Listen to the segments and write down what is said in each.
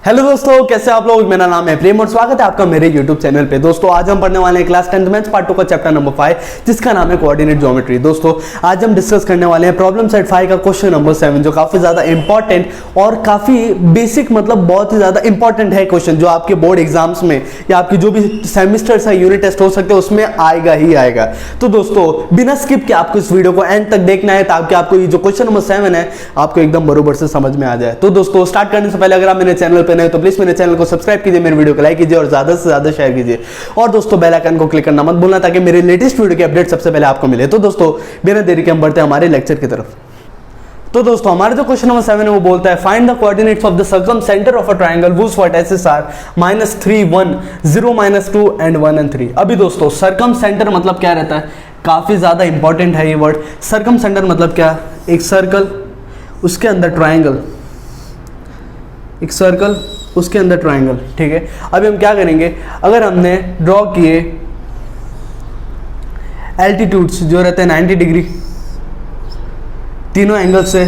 Hello दोस्तों, कैसे आप लोग। मेरा नाम है प्रेम और स्वागत है आपका मेरे यूट्यूब चैनल पे। दोस्तों आज हम पढ़ने वाले हैं क्लास 10th मैथ्स पार्ट 2 का चैप्टर नंबर 5 जिसका नाम है कोऑर्डिनेट ज्योमेट्री। दोस्तों आज हम डिस्कस करने वाले हैं प्रॉब्लम सेट 5 का क्वेश्चन नंबर 7 जो काफी ज्यादा इंपॉर्टेंट और काफी बेसिक मतलब बहुत ही ज्यादा इंपॉर्टेंट है क्वेश्चन, जो आपके बोर्ड एग्जाम्स में या आपकी जो भी सेमेस्टर है यूनिट टेस्ट हो सकते हैं उसमें आएगा ही आएगा। तो दोस्तों बिना स्किप के आपको इस वीडियो को एंड तक देखना है ताकि आपको ये जो क्वेश्चन नंबर 7 है आपको एकदम बरोबर से समझ में आ जाए। तो दोस्तों स्टार्ट करने से पहले अगर आप मेरे चैनल पर नए तो प्लीज मेरे चैनल को सब्सक्राइब कीजिए, मेरे वीडियो को लाइक कीजिए और ज्यादा से ज्यादा शेयर कीजिए और दोस्तों बेल आइकन को क्लिक करना मत भूलना ताकि मेरे लेटेस्ट वीडियो की अपडेट सबसे पहले आपको मिले। तो दोस्तों बिना देरी के हम बढ़ते हैं हमारे लेक्चर की तरफ। तो दोस्तों हमारे जो क्वेश्चन नंबर 7 है वो बोलता है find the coordinates of the circumcentre of a triangle whose vertices are -3 1 0 -2 and 1 and 3। अभी दोस्तों सर्कम सेंटर मतलब क्या रहता है, काफी ज्यादा इंपॉर्टेंट है ये वर्ड। सर्कम सेंटर मतलब क्या, एक सर्कल उसके अंदर ट्रायंगल, एक सर्कल उसके अंदर ट्रायंगल, ठीक है। अभी हम क्या करेंगे, अगर हमने ड्रॉ किए एल्टीट्यूड्स जो रहते हैं 90 डिग्री तीनों एंगल से,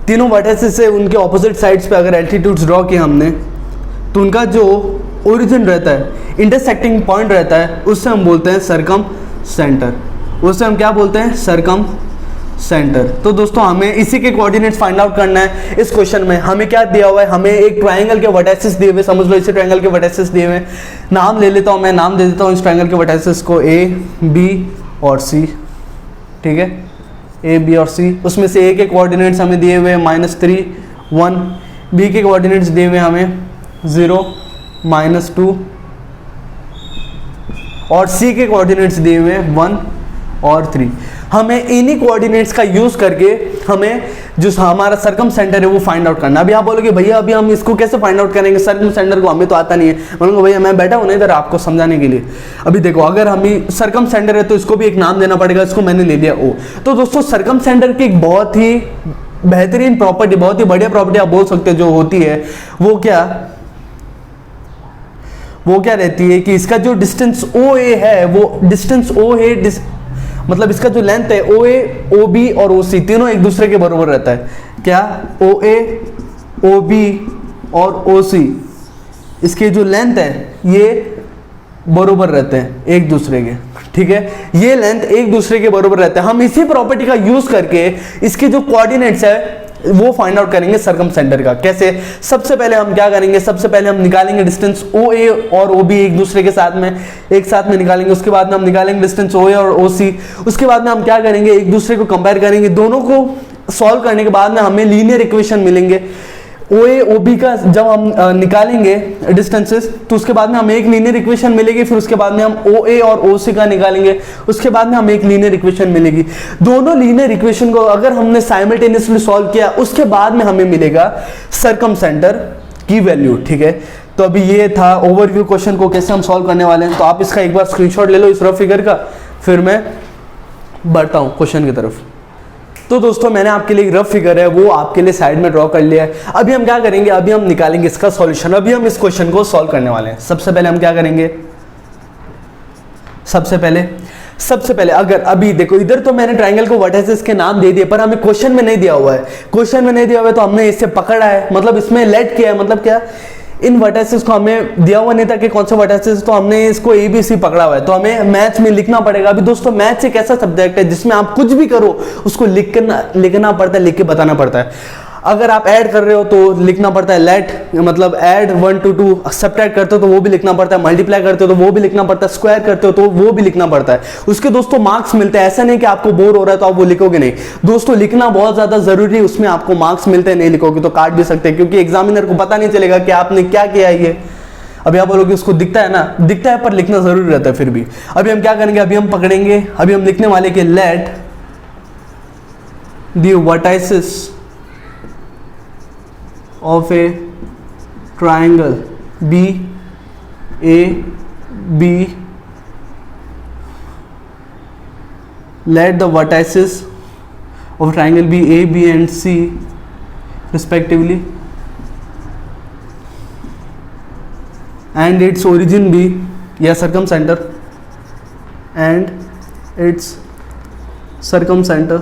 तीनों वर्टिसेस से उनके ऑपोजिट साइड्स पे अगर एल्टीट्यूड्स ड्रॉ किए हमने तो उनका जो ओरिजिन रहता है, इंटरसेक्टिंग पॉइंट रहता है, उससे हम बोलते हैं सर्कम सेंटर। उससे हम क्या बोलते हैं, सर्कम सेंटर। तो दोस्तों हमें इसी के कोऑर्डिनेट्स फाइंड आउट करना है। इस क्वेश्चन में हमें क्या दिया हुआ है, हमें एक ट्रायंगल के वर्टिसेस दिए हुए, समझ लो इसे ट्रायंगल के वर्टिसेस दिए हुए। नाम ले लेता हूं मैं, नाम दे देता हूं इस ट्रायंगल के वर्टिसेस को A, B और C, ठीक है। A, B और C, उसमें से A के कोऑर्डिनेट्स हमें दिए हुए -3 1, B के कोऑर्डिनेट्स दिए हुए हमें 0 -2 और C के कोऑर्डिनेट्स दिए हुए 1 और 3। हमें इन्हीं कोऑर्डिनेट्स का यूज करके हमें जो हमारा सर्कम सेंटर है वो फाइंड आउट करना। अभी आप बोलोगे भैया अभी हम इसको कैसे फाइंड आउट करेंगे, सर्कम सेंटर को हमें तो आता नहीं है। बोलूंगा भैया मैं बैठा हूं ना इधर आपको समझाने के लिए। अभी देखो अगर हमें सर्कम सेंटर है तो इसको भी एक नाम देना पड़ेगा, इसको मैंने ले लिया O। तो दोस्तों सर्कम सेंटर की एक बहुत ही बेहतरीन प्रॉपर्टी, बहुत ही बढ़िया प्रॉपर्टी आप बोल सकते हो जो होती है वो क्या रहती है कि इसका जो डिस्टेंस OA है वो डिस्टेंस OA मतलब इसका जो लेंथ है OA, OB और OC तीनों एक दूसरे के बराबर रहता है। क्या, OA, OB और OC इसके जो लेंथ है ये बराबर रहते हैं एक दूसरे के, ठीक है। ये लेंथ एक दूसरे के बराबर रहते हैं। हम इसी प्रॉपर्टी का यूज करके इसके जो कोऑर्डिनेट्स है वो फाइंड आउट करेंगे सर्कम सेंटर का। कैसे, सबसे पहले हम क्या करेंगे, सबसे पहले हम निकालेंगे डिस्टेंस OA और OB एक दूसरे के साथ में निकालेंगे। उसके बाद में हम निकालेंगे डिस्टेंस OA और OC। उसके बाद में हम क्या करेंगे, एक दूसरे को कंपेयर करेंगे। दोनों को सॉल्व करने के बाद में हमें लीनियर इक्वेशन मिलेंगे। OA OB का जब हम निकालेंगे डिस्टेंसेस तो उसके बाद में हमें एक लीनियर इक्वेशन मिलेगी। फिर उसके बाद में हम OA और OC का निकालेंगे, उसके बाद में हमें एक लीनियर इक्वेशन मिलेगी। दोनों लीनियर इक्वेशन को अगर हमने साइमल्टेनियसली सॉल्व किया उसके बाद में हमें मिलेगा सर्कम सेंटर की वैल्यू, ठीक है। तो अभी ये था ओवरव्यू क्वेश्चन को कैसे हम सॉल्व करने वाले हैं। तो आप इसका एक बार स्क्रीनशॉट ले लो इस रफ फिगर का, फिर मैं बढ़ता हूँ क्वेश्चन की तरफ। तो दोस्तों मैंने आपके लिए एक रफ फिगर है वो आपके लिए साइड में ड्रॉ कर लिया है। अभी हम क्या करेंगे, अभी हम निकालेंगे इसका सॉल्यूशन। अभी हम इस क्वेश्चन को सॉल्व करने वाले हैं। सबसे पहले हम क्या करेंगे, सबसे पहले अगर अभी देखो इधर तो मैंने ट्रायंगल को वर्टिसेस के नाम दे दिए पर हमें क्वेश्चन में नहीं दिया हुआ है। क्वेश्चन में नहीं दिया हुआ है तो हमने इससे पकड़ा है, मतलब इसमें लेट किया है। मतलब क्या, इन वर्टिसेस को हमें दिया हुआ नहीं था कि कौन से वर्टिसेस, तो हमने इसको ABC पकड़ा हुआ है। तो हमें मैथ्स में लिखना पड़ेगा। अभी दोस्तों मैथ्स एक ऐसा सब्जेक्ट है जिसमें आप कुछ भी करो उसको लिखना पड़ता है, लिख के बताना पड़ता है। अगर आप ऐड कर रहे हो तो लिखना पड़ता है लेट, मतलब ऐड 1 to 2, सब्ट्रैक्ट करते हो तो वो भी लिखना पड़ता है, मल्टीप्लाई करते हो तो वो भी लिखना पड़ता है, स्क्वायर करते हो तो वो भी लिखना पड़ता है। उसके दोस्तों मार्क्स मिलते हैं। ऐसा नहीं कि आपको बोर हो रहा है तो आप वो लिखोगे नहीं। दोस्तों लिखना बहुत ज्यादा जरूरी है, उसमें आपको मार्क्स मिलते हैं। नहीं लिखोगे तो काट भी सकते हैं क्योंकि एग्जामिनर को पता नहीं चलेगा कि आपने क्या किया है ये। अभी आप बोलोगे उसको दिखता है ना, दिखता है पर लिखना जरूरी रहता है फिर भी। अभी हम क्या करेंगे, अभी हम पकड़ेंगे, अभी हम लिखने वाले कि let the vertices of a triangle BAB, let the vertices of triangle BAB and C respectively and its origin be, या circumcenter and its circumcenter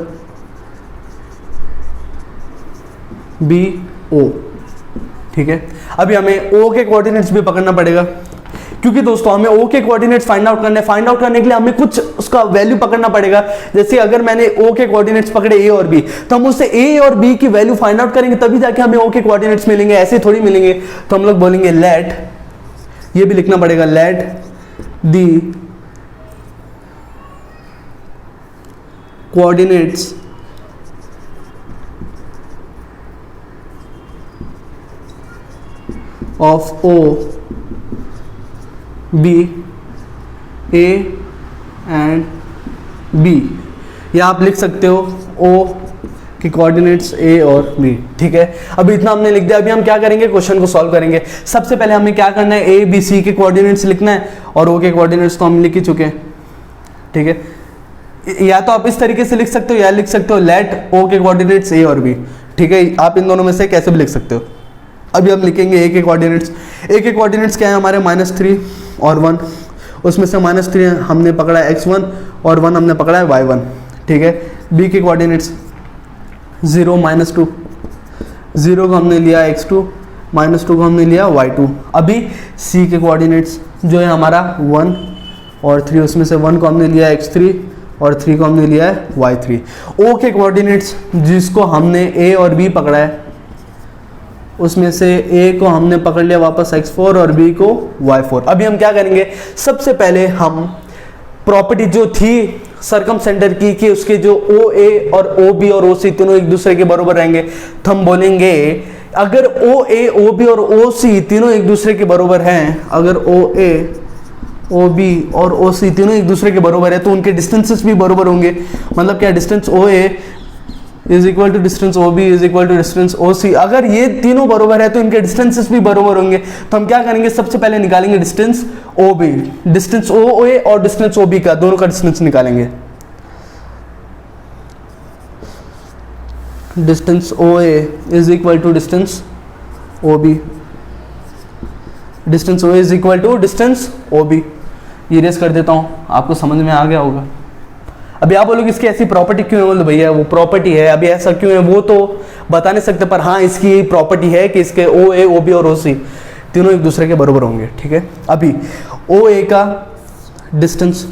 BO। ठीक है। अभी हमें ओ के कोऑर्डिनेट्स भी पकड़ना पड़ेगा, क्योंकि दोस्तों हमें ओ के कोऑर्डिनेट्स फाइंड आउट करने के लिए हमें कुछ उसका वैल्यू पकड़ना पड़ेगा। जैसे अगर मैंने ओ के कोऑर्डिनेट्स पकड़े ए और बी, तो हम उससे ए और बी की वैल्यू फाइंड आउट करेंगे, तभी जाके हमें ओ के कोऑर्डिनेट्स मिलेंगे, ऐसे थोड़ी मिलेंगे। तो हम लोग बोलेंगे लेट, ये भी लिखना पड़ेगा, let the coordinates of O B A and B, या आप लिख सकते हो ओ के कोऑर्डिनेट्स ए और बी। ठीक है, अभी इतना हमने लिख दिया। अभी हम क्या करेंगे, क्वेश्चन को सॉल्व करेंगे। सबसे पहले हमें क्या करना है, ए बी सी के कोऑर्डिनेट्स लिखना है, और ओ के कोऑर्डिनेट्स तो हम लिख ही चुके हैं। ठीक है, या तो आप इस तरीके से लिख सकते हो, या लिख सकते हो लेट ओ के कोऑर्डिनेट्स ए और बी। ठीक है, आप इन दोनों में से कैसे भी लिख सकते हो। अभी हम लिखेंगे ए के कोऑर्डिनेट्स। ए के कोऑर्डिनेट्स क्या है हमारे, -3 और 1, उसमें से -3 हमने पकड़ा है x1 और 1 हमने पकड़ा है y1। ठीक है, बी के कोऑर्डिनेट्स 0 -2, 0 को हमने लिया x2, -2 को हमने लिया y2। अभी सी के कोऑर्डिनेट्स जो है हमारा 1 और 3, उसमें से 1 को हमने लिया x3 और 3 को हमने लिया है y3। ओ के कोऑर्डिनेट्स जिसको हमने a और b पकड़ा है, उसमें से a को हमने पकड़ लिया वापस x4 और b को y4। अभी हम क्या करेंगे, सबसे पहले हम प्रॉपर्टी जो थी सरकम सेंटर की कि उसके जो OA और OB और OC तीनों एक दूसरे के बराबर रहेंगे, तो हम बोलेंगे अगर OA, OB और OC तीनों एक दूसरे के बराबर हैं, अगर OA, OB और OC तीनों एक दूसरे के बराबर है, तो उनके डिस्टेंसेस भी बराबर होंगे। मतलब क्या, distance OA is equal to distance OB is equal to distance OC। अगर ये तीनों बराबर है तो इनके डिस्टेंसेस भी बराबर होंगे। तो हम क्या करेंगे, सबसे पहले निकालेंगे डिस्टेंस OB, डिस्टेंस OA और डिस्टेंस OB का, दोनों का डिस्टेंस निकालेंगे। Distance OA is equal to distance OB, distance OA is equal to distance OB। Erase कर देता हूं, आपको समझ में आ गया होगा। अभी आप बोलोगे इसकी ऐसी प्रॉपर्टी क्यों है, बोलो भैया वो प्रॉपर्टी है, अभी ऐसा क्यों है वो तो बता नहीं सकते, पर हाँ इसकी प्रॉपर्टी है कि इसके OA, OB और OC तीनों एक दूसरे के बराबर होंगे। ठीक है, अभी OA का डिस्टेंस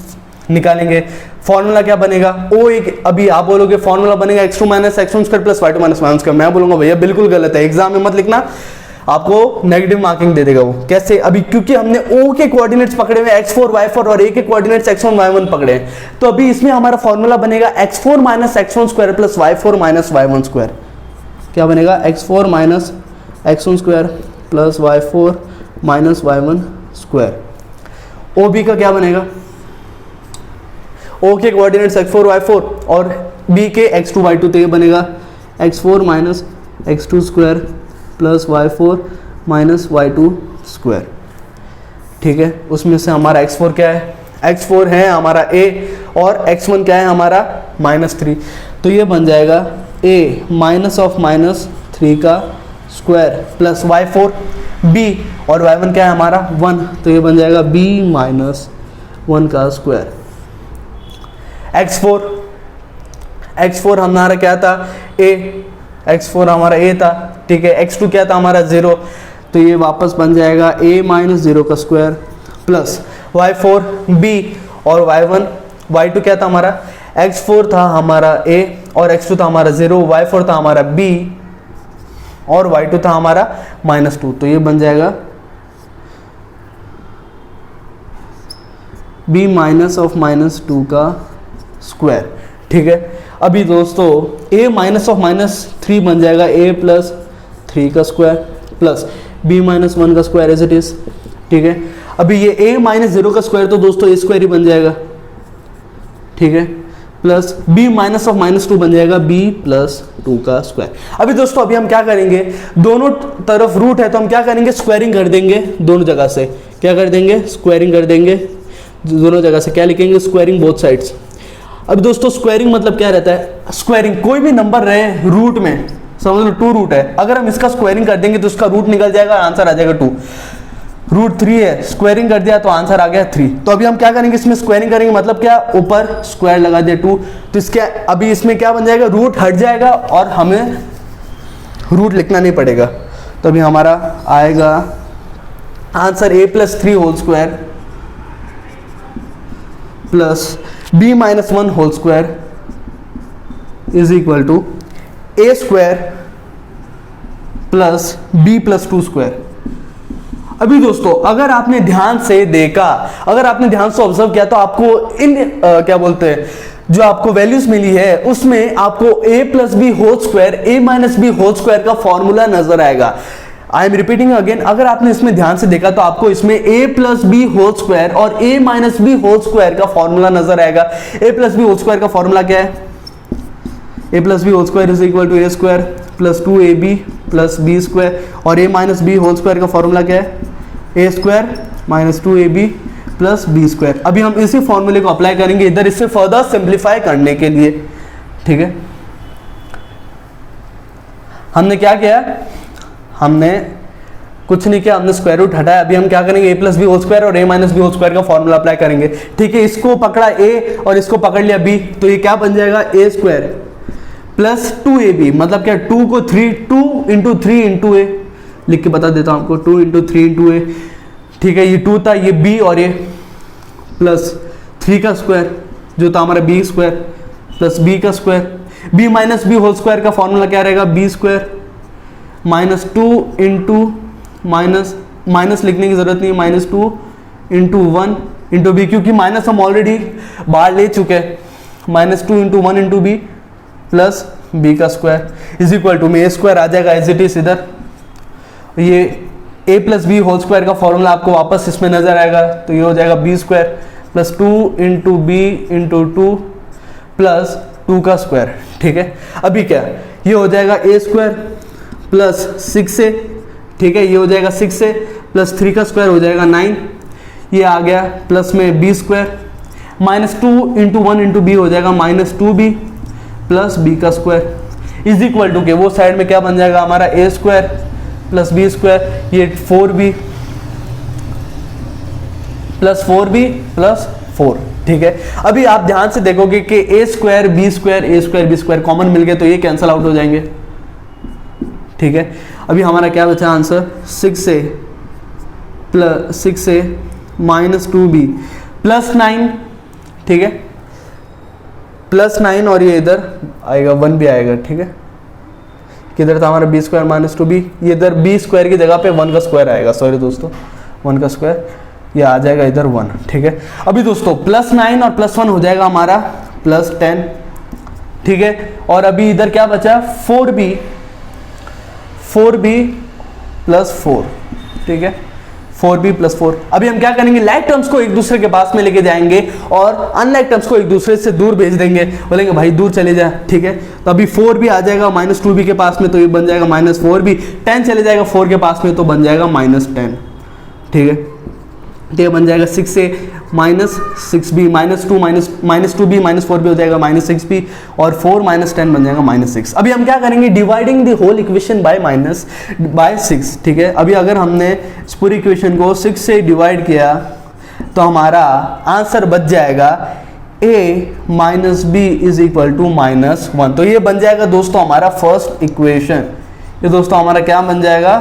निकालेंगे। फॉर्मूला क्या बनेगा, OA, अभी आप बोलोगे फॉर्मूला बनेगा x2 - x1² + y2 - y1²। मैं बोलूंगा भैया बिल्कुल गलत है, एग्जाम में मत लिखना, आपको नेगेटिव मार्किंग दे देगा वो। कैसे, अभी क्योंकि हमने O के कोऑर्डिनेट्स पकड़े हुए x4 y4 और A के कोऑर्डिनेट्स x1 y1 पकड़े हैं, तो अभी इसमें हमारा फॉर्मूला बनेगा x4 - x1² + y4 - y1²। क्या बनेगा, x4 - x1² + y4 - y1²। OB का क्या बनेगा, O के कोऑर्डिनेट्स x4 y4 और B के x2 y2, तो ये बनेगा x4 - x2² + y4 - y2²। ठीक है, उसमें से हमारा x4 क्या है, x4 है हमारा A और x1 क्या है हमारा -3, तो ये बन जाएगा A -3 का स्क्वायर प्लस y4, B और y1 क्या है हमारा 1, तो ये बन जाएगा B -1 का स्क्वायर। x4 हमारा क्या था, A, x4 हमारा A था। ठीक है, x2 क्या था हमारा 0, तो ये वापस बन जाएगा A -0 का स्क्वायर प्लस y4 B और y2 क्या था हमारा, x4 था हमारा A और x2 था हमारा 0, y4 था हमारा B और y2 था हमारा -2, तो ये बन जाएगा B -2 का स्क्वायर। ठीक है, अभी दोस्तों A -3 बन जाएगा A + 3 का स्क्वायर प्लस B -1 का स्क्वायर एज इट इज। ठीक है, अभी ये A -0 का स्क्वायर तो दोस्तों A² ही बन जाएगा। ठीक है, प्लस B -2 बन जाएगा B + 2 का स्क्वायर। अभी दोस्तों अभी हम क्या करेंगे, दोनों तरफ रूट है तो हम क्या करेंगे, स्क्वायरिंग कर देंगे दोनों जगह से। क्या कर देंगे, स्क्वायरिंग कर देंगे दोनों जगह से। क्या लिखेंगे, स्क्वायरिंग बोथ साइड्स। अब दोस्तों स्क्वायरिंग मतलब क्या रहता है, स्क्वायरिंग कोई भी नंबर रहे रूट में, समझ लो 2 रूट है, अगर हम इसका स्क्वायरिंग कर देंगे तो उसका रूट निकल जाएगा, आंसर आ जाएगा 2। रूट 3 है, स्क्वायरिंग कर दिया तो आंसर आ गया 3। तो अभी हम क्या करेंगे, इसमें स्क्वायरिंग करेंगे, मतलब क्या, ऊपर स्क्वायर लगा दिया 2, तो इसके अभी इसमें क्या बन जाएगा, रूट हट जाएगा और हमें रूट लिखना नहीं पड़ेगा। तो अभी हमारा आएगा answer a plus 3 whole square plus b minus 1 whole square is equal to a square plus b plus 2 square. अभी दोस्तों अगर आपने ध्यान से देखा, अगर आपने ध्यान से ऑब्जर्व किया तो आपको इन क्या बोलते हैं जो आपको वैल्यूज मिली है उसमें आपको a plus B whole square a minus B whole square का फॉर्मूला नजर आएगा। आई एम रिपीटिंग अगेन, अगर आपने इसमें ध्यान से देखा तो आपको इसमें a plus B whole square और a minus B whole square का फॉर्मूला नजर आएगा। a plus B whole square का फॉर्मूला क्या है? a plus B whole square is equal to a square plus 2ab plus b square, और a minus B whole square का formula क्या है? a square minus 2ab plus b square. अभी हम इसी फॉर्मूले को अप्लाई करेंगे इधर इससे फर्दर सिंप्लीफाई करने के लिए। ठीक है, हमने क्या किया? हमने कुछ नहीं किया, हमने स्क्वायर रूट हटाया। अभी हम क्या करेंगे? a plus B whole square और a minus B whole square का फॉर्मूला अप्लाई करेंगे। ठीक है, इसको पकड़ा a और इसको पकड़ लिया b, तो ये क्या बन जाएगा? a स्क्वायर प्लस 2ab, मतलब क्या? 2 को 2 इंटू 3 इंटू a लिख के बता देता हूं आपको, 2 इंटू 3 इंटू a। ठीक है, ये 2 था, ये b और a प्लस 3 का स्क्वायर जो था हमारा b स्क्वायर प्लस b का square. b minus B whole square का फॉर्मूला क्या रहेगा? b square minus 2 into minus लिखने की जरूरत नहीं, माइनस 2 इंटू 1 इंटू बी, क्योंकि माइनस हम ऑलरेडी बाहर ले चुके हैं। Minus 2 into 1 into B plus B का स्क्वायर इज इक्वल टू में a स्क्वायर आ जाएगा एज इट इज इधर। ये a plus B whole square का फॉर्मूला आपको वापस इसमें नजर आएगा, तो ये हो जाएगा b square plus 2 into B into 2 plus 2 का स्क्वायर। ठीक है, अभी क्या? ये हो जाएगा a स्क्वायर प्लस 6a। ठीक है, ये हो जाएगा 6a प्लस 3 का स्क्वायर हो जाएगा 9। ये आ गया प्लस में b square minus 2 into 1 into B हो जाएगा माइनस 2b प्लस b का स्क्वायर इज इक्वल टू के वो साइड में क्या बन जाएगा हमारा? a square plus b square, ये 4b प्लस 4b प्लस 4। ठीक है, अभी आप ध्यान से देखोगे कि a square b square common मिल गए तो ये कैंसिल आउट हो जाएंगे। ठीक है, अभी हमारा क्या बचा answer? 6a plus 6a minus 2b plus 9। ठीक है, प्लस 9 और ये इधर आएगा 1 भी आएगा। ठीक है, किधर था हमारा? b स्क्वायर माइनस 2b, ये इधर b स्क्वायर की जगह पे 1 का स्क्वायर आएगा। सॉरी दोस्तों, 1 का स्क्वायर, ये आ जाएगा इधर 1। ठीक है, अभी दोस्तों प्लस 9 और प्लस 1 हो जाएगा हमारा प्लस 10। ठीक है, और अभी इधर क्या बचा? 4b plus 4। ठीक है, 4b प्लस 4। अभी हम क्या करेंगे? लाइक टर्म्स को एक दूसरे के पास में लेके जाएंगे और अनलाइक टर्म्स को एक दूसरे से दूर भेज देंगे, बोलेंगे भाई दूर चले जा। ठीक है, तो अभी 4b आ जाएगा माइनस 2b के पास में, तो ये बन जाएगा माइनस 4b। 10 चले जाएगा 4 के पास में, तो बन जाएगा माइनस 10। ठीक है, तो ये बन जाएगा 6a minus 6b minus 2b minus 4b हो जाएगा माइनस 6b, और 4 माइनस 10 बन जाएगा माइनस 6। अभी हम क्या करेंगे? Dividing the whole equation by 6। ठीक है, अभी अगर हमने इस पूरी इक्वेशन को 6 से डिवाइड किया तो हमारा आंसर बच जाएगा a minus B is equal to minus 1। तो ये बन जाएगा दोस्तों हमारा फर्स्ट इक्वेशन। ये दोस्तों हमारा क्या बन जाएगा?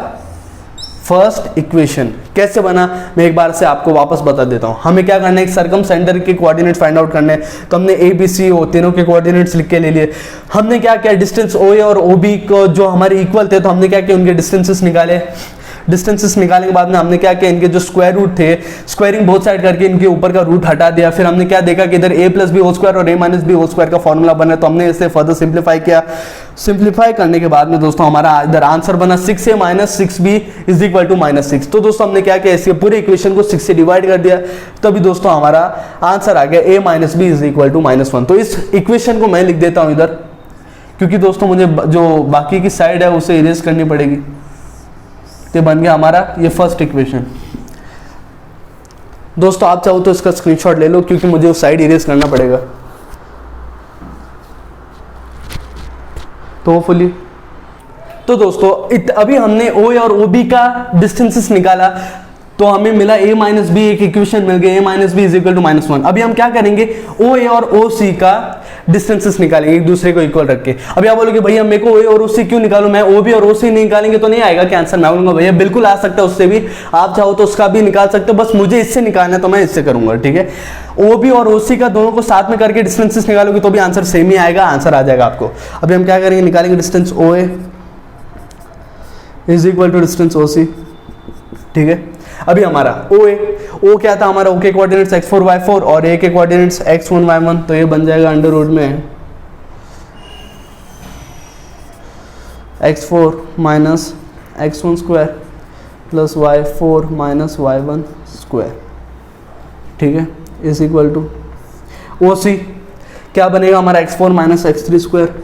First equation. कैसे बना मैं एक बार से आपको वापस बता देता हूं। हमें क्या करना है? एक सर्कम सेंटर के कोऑर्डिनेट फाइंड आउट करने हैं, तो हमने ए बी सी ओ तीनों के कोऑर्डिनेट्स लिख के ले लिए। हमने क्या किया? डिस्टेंस ओ ए और ओ बी को जो हमारे इक्वल थे, तो हमने क्या किया? उनके डिस्टेंसेस निकाले। डिस्टेंसेस निकालने के बाद में हमने क्या किया? इनके जो स्क्वायर रूट थे, स्क्वायरिंग बोथ साइड करके इनके ऊपर का रूट हटा दिया। फिर हमने क्या देखा कि इधर a plus B whole square और a minus B whole square का फॉर्मूला बना, तो हमने इसे फर्दर सिंप्लीफाई किया। सिंप्लीफाई करने के बाद में दोस्तों हमारा इधर आंसर बना 6a minus 6b is equal to minus 6। तो दोस्तों हमने क्या किया? इसके पूरे इक्वेशन को 6 से डिवाइड कर दिया, तभी दोस्तों हमारा आंसर आ गया a minus B is equal to minus 1। तो इस इक्वेशन को मैं लिख देता हूं इधर, क्योंकि दोस्तों मुझे जो बाकी की साइड है उसे इरेज करनी पड़ेगी। तो बन गया हमारा ये फर्स्ट इक्वेशन। दोस्तों आप चाहो तो इसका स्क्रीनशॉट ले लो, क्योंकि मुझे उस साइड इरेज करना पड़ेगा। तो होपफुली तो दोस्तों अभी हमने ओ ए और ओ बी का डिस्टेंसेस निकाला, तो हमें मिला a माइनस बी, एक इक्वेशन मिल गई a minus B is equal to minus 1। अभी हम क्या करेंगे? ओ ए और ओ सी का डिस्टेंसेस निकालेंगे एक दूसरे को इक्वल रख के। अभी आप बोलोगे भैया मेरे को ओ और ओ सी क्यों निकालूं, मैं ओ बी और ओ सी निकालेंगे तो नहीं आएगा क्या आंसर? मैं बोलूंगा भैया बिल्कुल आ सकता है, उससे भी आप चाहो तो उसका भी निकाल सकते हो, बस मुझे इससे निकालना है तो मैं इससे करूंगा, ठीक है। ओ बी और ओ सी का दोनों को साथ में करके डिस्टेंसेस निकालोगे तो भी आंसर सेम ही आएगा, आंसर आ जाएगा आपको। अभी हम क्या करेंगे, निकालेंगे distance O A is equal to distance O C, ठीक है। अभी हमारा ओ ए, ओ क्या था हमारा, ओ के कोऑर्डिनेट्स x4 y4 और ए के कोऑर्डिनेट्स x1 y1, तो ये बन जाएगा अंडर रूट में x4 minus x1 square plus y4 minus y1 square, ठीक है, इज इक्वल टू ओ सी क्या बनेगा हमारा x4 minus x3 square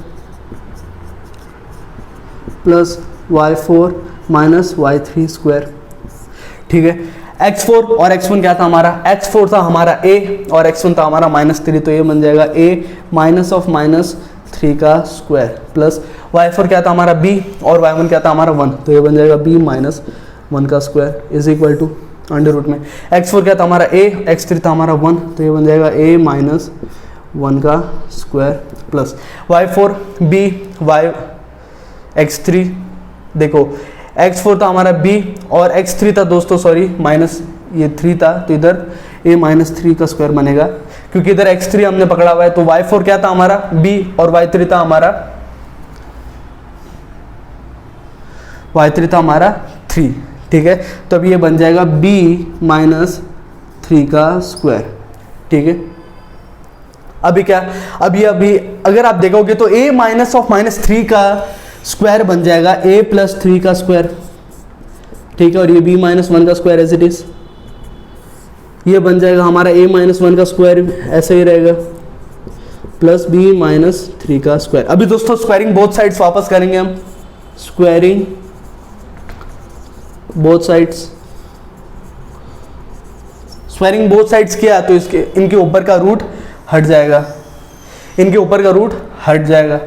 plus y4 minus y3 square, ठीक है। x4 और x1 क्या था हमारा, x4 था हमारा a और x1 था हमारा -3, तो ये बन जाएगा a माइनस ऑफ -3 का स्क्वायर प्लस y4 क्या था हमारा b और y1 क्या था हमारा 1, तो ये बन जाएगा b माइनस 1 का square is equal to under root में x4 क्या था हमारा a, x3 था हमारा 1, तो ये बन जाएगा a माइनस 1 का square plus y4 b y x3, देखो x4 था हमारा b और x3 था दोस्तों, सॉरी माइनस ये 3 था, तो इधर a माइनस 3 का स्क्वायर बनेगा क्योंकि इधर x3 हमने पकड़ा हुआ है। तो y4 क्या था हमारा b और y3 था हमारा 3, ठीक है। तो अब ये बन जाएगा b माइनस 3 का स्क्वायर, ठीक है। अभी क्या, अभी अगर आप देखोगे तो a माइनस ऑफ -3 का स्क्वायर बन जाएगा a प्लस 3 का स्क्वायर, ठीक है, और ये b माइनस 1 का स्क्वायर एज इट इज, ये बन जाएगा हमारा a माइनस 1 का स्क्वायर ऐसे ही रहेगा प्लस b माइनस 3 का स्क्वायर। अभी दोस्तों स्क्वायरिंग बोथ साइड्स वापस करेंगे हम, squaring both sides, squaring both sides किया तो इसके इनके ऊपर का रूट हट जाएगा, इनके ऊपर का रूट हट जाएगा।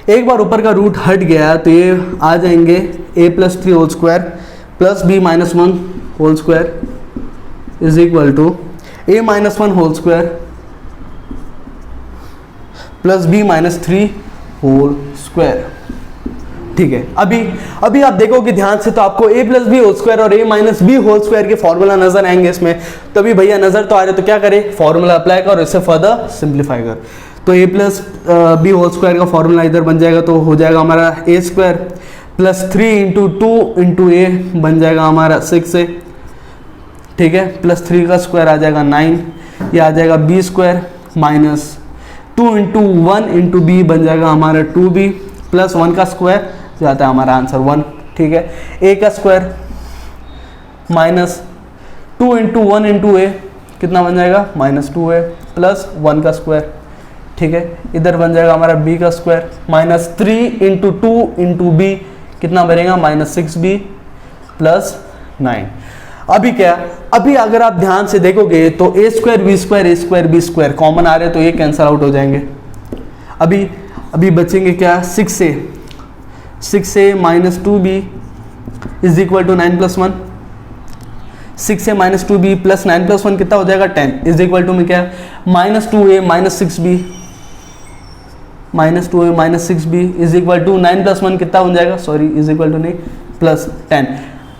एक बार ऊपर का रूट हट गया तो ये आ जाएंगे a plus 3 whole square plus b minus 1 whole square is equal to a minus 1 whole square plus b minus 3 whole square, ठीक है। अभी आप देखोगे ध्यान से तो आपको a plus B whole square और a minus B whole square के फॉर्मूला नजर आएंगे इसमें, तभी भैया नजर तो आ रहे तो क्या करें, फॉर्मूला अप्लाई कर और इसे फर्दर सिंप्लीफाई कर। तो a plus B whole square का फॉर्मूला इधर बन जाएगा तो हो जाएगा हमारा a square plus 3 into 2 into A बन जाएगा हमारा 6a, ठीक है, प्लस 3 का स्क्वायर आ जाएगा 9, ये आ जाएगा b square minus 2 into 1 into B बन जाएगा हमारा 2b प्लस 1 का स्क्वायर जो आता है हमारा आंसर 1, ठीक है। a का स्क्वायर माइनस 2 इंटू 1 इंटू ए कितना बन जाएगा -2a प्लस 1 का स्क्वायर, ठीक है। इधर बन जाएगा हमारा b का square minus 3 into 2 into B कितना बनेगा -6b प्लस 9। अभी क्या, अभी अगर आप ध्यान से देखोगे तो a square b square a square b square common आ रहे हैं तो ये कैंसल आउट हो जाएंगे। अभी बचेंगे क्या, 6a minus 2b is equal to 9 plus 1, 6a minus 2b plus 9 plus 1 कितना हो जाएगा 10 इज इक्वल टू में क्या -2a minus 6b -2a minus 6b is equal to 9 plus 1 कितना हो जाएगा, सॉरी इज इक्वल टू नहीं प्लस 10,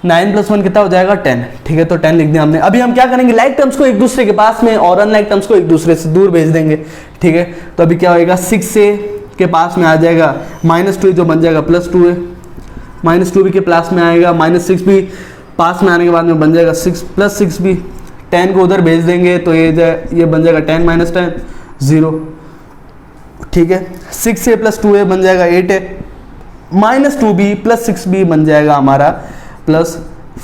9 प्लस 1 कितना हो जाएगा 10, ठीक है। तो 10 लिख दिया हमने। अभी हम क्या करेंगे, लाइक टर्म्स को एक दूसरे के पास में और अनलाइक टर्म्स को एक दूसरे से दूर भेज देंगे, ठीक है। तो अभी क्या होएगा, 6a के पास में आ जाएगा -2 जो बन जाएगा +2a, -2b के पास में आएगा -6b, पास में आने के बाद में बन जाएगा 6 प्लस 6b, 10 को उधर भेज देंगे तो ये बन जाएगा 10 माइनस 10 0, ठीक है। 6a प्लस 2a बन जाएगा 8a minus 2b plus 6b बन जाएगा हमारा plus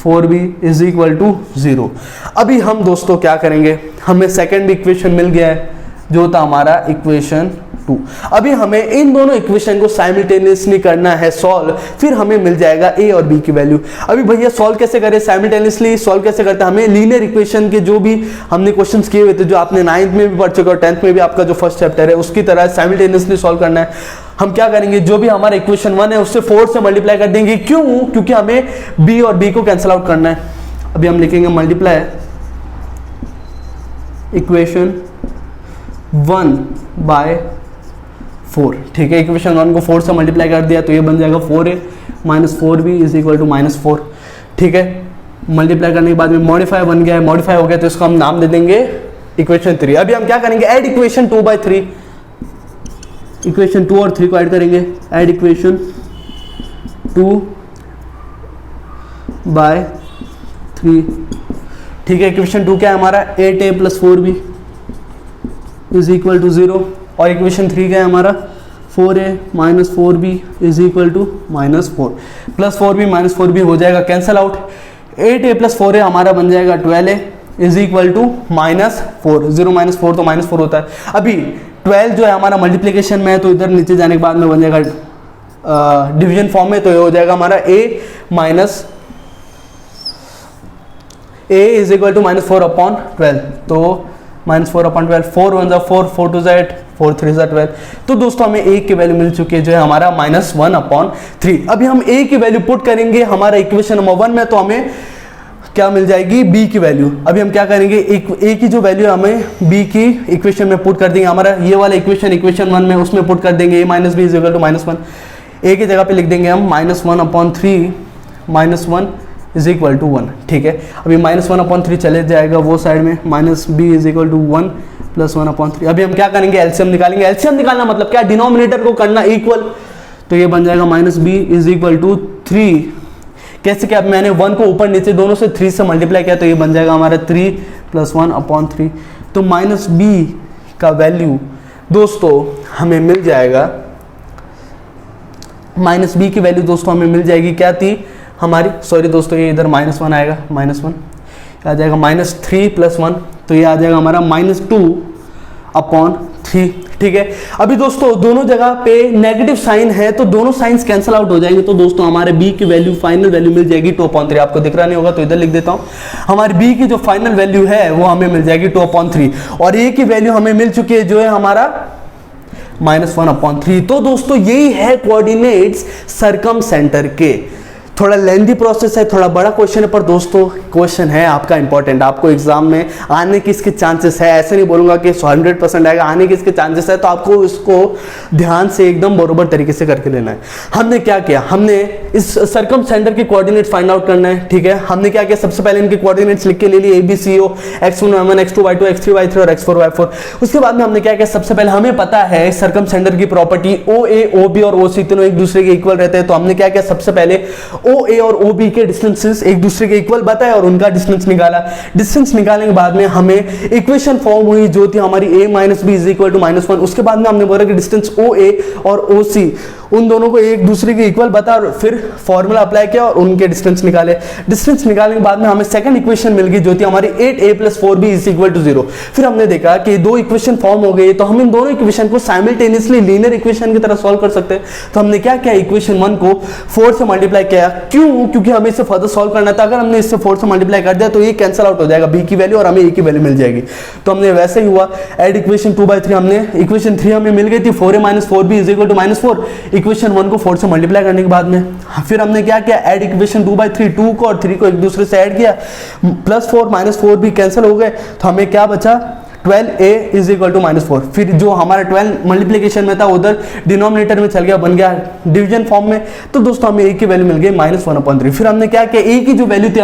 4b is equal to 0। अभी हम दोस्तों क्या करेंगे, हमें सेकेंड इक्वेशन मिल गया है जो था हमारा इक्वेशन 2। अभी हमें इन दोनों इक्वेशन को साइमल्टेनियसली करना है सॉल्व, फिर हमें मिल जाएगा a और b की वैल्यू। अभी भैया सॉल्व कैसे करें, साइमल्टेनियसली सॉल्व कैसे करते हैं, हमें लीनियर इक्वेशन के जो भी हमने क्वेश्चंस किए हुए थे, जो आपने 9th में भी पढ़ चुके हो, 10th में भी आपका जो फर्स्ट चैप्टर है उसकी तरह साइमल्टेनियसली सॉल्व करना है। हम क्या करेंगे, जो भी हमारा इक्वेशन 1 है उससे 4 से मल्टीप्लाई कर देंगे, क्यों, क्योंकि हमें b और b को कैंसिल आउट करना है। अभी हम लिखेंगे मल्टीप्लाई इक्वेशन 1/4, ठीक है। इक्वेशन 1 को 4 से मल्टीप्लाई कर दिया तो ये बन जाएगा 4a minus 4b is equal to -4, ठीक है। मल्टीप्लाई करने के बाद में मॉडिफाई बन गया है, मॉडिफाई हो गया तो इसको हम नाम दे देंगे इक्वेशन 3। अभी हम क्या करेंगे, ऐड इक्वेशन 2/3, इक्वेशन 2 और 3 को ऐड करेंगे, ऐड इक्वेशन 2/3, ठीक है। इक्वेशन 2 क्या है हमारा, 8a + 4b is equal to 0, और इक्वेशन 3 क्या है हमारा, 4a minus 4b is equal to -4, plus 4b minus 4b हो जाएगा कैंसल आउट, 8a + 4a हमारा बन जाएगा 12a इज इक्वल टू -4, 0 - 4 तो -4 होता है। अभी 12 जो है हमारा मल्टीप्लिकेशन में है तो इधर नीचे जाने के बाद में बन जाएगा डिवीजन फॉर्म में, तो ये हो जाएगा हमारा a इज इक्वल टू -4/12, तो -4/12, 4 1 4, 4 2 8, 4 3 12। तो दोस्तों हमें a की वैल्यू मिल चुकी है जो है हमारा -1/3। अभी हम a की वैल्यू पुट करेंगे हमारा इक्वेशन नंबर 1 में, तो हमें क्या मिल जाएगी, b की वैल्यू। अभी हम क्या करेंगे, a की जो वैल्यू हमें b की इक्वेशन में पुट कर देंगे, हमारा ये वाला इक्वेशन 1 में उसमें पुट कर देंगे, a - b is equal to -1, a की जगह पे लिख देंगे हम -1/3 -1 इज इक्वल टू 1, ठीक है। अभी -1/3 चले जाएगा वो साइड में, -b इज इक्वल टू 1 + 1/3। अभी हम क्या करेंगे, एलसीएम निकालेंगे। एलसीएम निकालना मतलब क्या, डिनोमिनेटर को करना इक्वल, तो ये बन जाएगा -b इज इक्वल टू 3। कैसे, क्या मैंने 1 को ऊपर नीचे दोनों से 3 से मल्टीप्लाई किया तो ये बन जाएगा हमारा 3 + 1/3। तो -b का वैल्यू दोस्तों हमें मिल जाएगा, -b की वैल्यू दोस्तों हमें मिल जाएगी, क्या थी हमारी, सॉरी दोस्तों ये इधर -1 आएगा, -1 आ जाएगा, -3 + 1 तो ये आ जाएगा हमारा -2/3, ठीक है। अभी दोस्तों दोनों जगह पे नेगेटिव साइन है तो दोनों साइंस कैंसिल आउट हो जाएंगे, तो दोस्तों हमारे b की वैल्यू, फाइनल वैल्यू मिल जाएगी 2/3। आपको दिख रहा नहीं होगा तो इधर लिख देता हूं, हमारी b की जो फाइनल वैल्यू है वो हमें मिल जाएगी 2/3, और a की वैल्यू हमें मिल चुकी है जो है हमारा -1/3। तो दोस्तों यही है कोऑर्डिनेट्स सर्कम सेंटर के। थोड़ा लेंथी प्रोसेस है, थोड़ा बड़ा क्वेश्चन है, पर दोस्तों क्वेश्चन है आपका इंपॉर्टेंट, आपको एग्जाम में आने की इसके चांसेस है। ऐसे नहीं बोलूंगा कि 100% आएगा, आने की इसके चांसेस है, तो आपको इसको ध्यान से एकदम बरोबर तरीके से करके लेना है। हमने क्या किया, हमने इस सर्कम सेंटर के कोऑर्डिनेट्स फाइंड आउट करना है, ठीक है। हमने क्या किया, सबसे पहले इनके कोऑर्डिनेट्स लिख के ले लिए, ABCO, x1 y1, x2 y2, x3 y3 और x4 y4। उसके बाद में हमने क्या किया, सबसे पहले हमें पता है सर्कम सेंटर की प्रॉपर्टी OA, OB और OC तीनों एक दूसरे के इक्वल रहते हैं, तो हमने क्या किया, सबसे पहले OA और OB के डिस्टेंसेस एक दूसरे के इक्वल बताए और उनका डिस्टेंस निकाला। डिस्टेंस निकालने के बाद में हमें इक्वेशन फॉर्म हुई जो थी हमारी a - b is equal to -1। उसके बाद में हमने बोला कि डिस्टेंस OA और OC उन दोनों को एक दूसरे के इक्वल बता और फिर फॉर्मूला अप्लाई किया और उनके डिस्टेंस निकाले। डिस्टेंस निकालने के बाद में हमें सेकंड इक्वेशन मिल गई जो थी हमारी 8a + 4b is equal to 0। फिर हमने देखा कि दो इक्वेशन फॉर्म हो गई, तो हम इन दोनों इक्वेशन को साइमल्टेनियसली लीनियर इक्वेशन की तरह सॉल्व कर सकते हैं। तो हमने क्या किया, इक्वेशन 1 को 4 से मल्टीप्लाई किया। क्यों, क्योंकि हमें इसे फर्दर सॉल्व करना था। अगर हमने इससे 4 से मल्टीप्लाई कर दिया तो ये कैंसिल आउट हो जाएगा, b की वैल्यू और हमें a की वैल्यू मिल जाएगी। तो हमने वैसे ही हुआ, ऐड इक्वेशन 2/3, हमने इक्वेशन 3 हमें मिल गई थी 4a - 4b is equal to -4। Equation 1 को 4 से मल्टीप्लाई करने के बाद में फिर हमने क्या किया, ऐड इक्वेशन 2/3, 2 को और 3 को एक दूसरे से ऐड किया, +4 - 4b कैंसिल हो गए, तो हमें क्या बचा, 12a इज इक्वल टू -4। फिर जो हमारा 12 मल्टीप्लिकेशन में था उधर डिनोमिनेटर में चल गया, बन गया डिवीजन फॉर्म में। तो दोस्तों हमें a की वैल्यू मिल गई -1/3। फिर हमने क्या किया, a की जो वैल्यू थी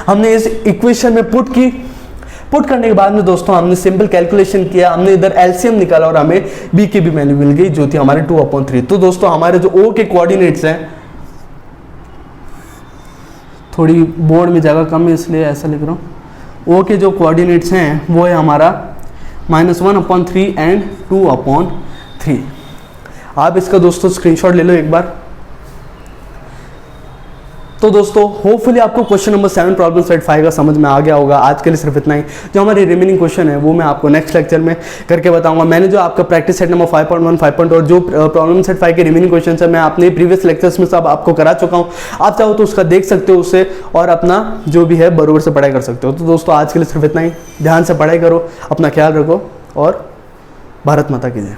हमने इस इक्वेशन में पुट की। पुट करने के बाद में दोस्तों हमने सिंपल कैलकुलेशन किया, हमने इधर एलसीएम निकाला और हमें b की भी वैल्यू मिल गई जो थी हमारे 2/3। तो दोस्तों हमारे जो o के कोऑर्डिनेट्स हैं, थोड़ी बोर्ड में जगह कम है इसलिए ऐसा लिख रहा हूँ, o के जो कोऑर्डिनेट्स हैं वो है हमारा -1/3 एंड 2/3। आप इसका दोस्तों स्क्रीनशॉट ले लो एक बार। तो दोस्तों होपफुली आपको क्वेश्चन नंबर 7 प्रॉब्लम सेट 5 का समझ में आ गया होगा। आज के लिए सिर्फ इतना ही। जो हमारे रिमेनिंग क्वेश्चन है वो मैं आपको नेक्स्ट लेक्चर में करके बताऊंगा। मैंने जो आपका प्रैक्टिस सेट नंबर 5.1, 5.2 और जो प्रॉब्लम सेट 5 के रिमेनिंग क्वेश्चन है मैं अपने प्रीवियस लेक्चर्स में सब आपको करा चुका हूँ। आप चाहो तो उसका देख सकते हो उसे और अपना जो भी है बरोबर से पढ़ाई कर सकते हो। तो दोस्तों आज के लिए सिर्फ इतना ही। ध्यान से पढ़ाई करो, अपना ख्याल रखो और भारत माता की जय।